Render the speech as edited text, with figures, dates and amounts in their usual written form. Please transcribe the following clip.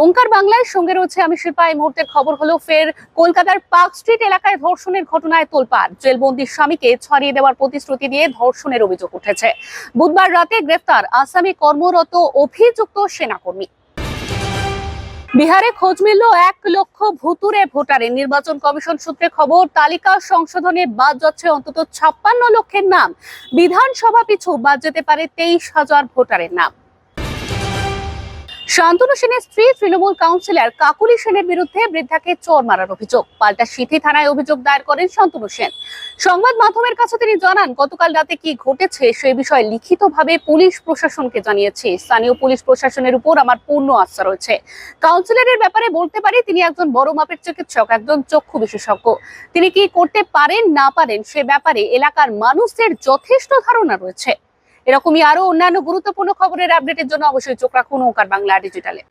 ওঙ্কার বাংলায় সঙ্গে রয়েছে আমি শিল্পা। এই মুহূর্তের খবর হলো ফের কলকাতার পার্ক স্ট্রিট এলাকায় ধর্ষণের ঘটনায় তোলপাড়। জেলবন্দি স্বামীকে ছড়িয়ে দেওয়ার প্রতিশ্রুতি দিয়ে ধর্ষণের অভিযোগ উঠেছে। বুধবার রাতে গ্রেফতার আসামি কর্মরত অভিযুক্ত সেনাকর্মী। বিহারে খোঁজ মিলল 1 লক্ষ ভুতুরে ভোটারের। নির্বাচন কমিশন সূত্রে খবর, তালিকা সংশোধনে বাদ যাচ্ছে অন্তত 56 লক্ষের নাম। বিধানসভা পিছু বাদ যেতে পারে 23,000 ভোটারের নাম। শান্তনু সেনের স্ত্রী তৃণমূল কাউন্সিলর কাকুলি সেনের বিরুদ্ধে বৃদ্ধাকে চোর মারার অভিযোগ। পাল্টা সিথি থানায় অভিযোগ দায়ের করেন শান্তনু সেন। সংবাদ মাধ্যমের কাছে তিনি জানান, গতকাল রাতে কি ঘটেছে সেই বিষয়ে লিখিতভাবে পুলিশ প্রশাসনকে জানিয়েছি। স্থানীয় পুলিশ প্রশাসনের উপর আমার পূর্ণ আস্থা রয়েছে। কাউন্সিলরের ব্যাপারে বলতে পারি, তিনি একজন বড় মাপের চিকিৎসক, একজন চক্ষু বিশেষজ্ঞ। তিনি কি করতে পারেন না পারেন সে ব্যাপারে এলাকার মানুষদের যথেষ্ট ধারণা রয়েছে। এরকমই আরো অন্যান্য গুরুত্বপূর্ণ খবরের আপডেটের জন্য অবশ্যই চোখ রাখুন ওঙ্কার বাংলা ডিজিটালে।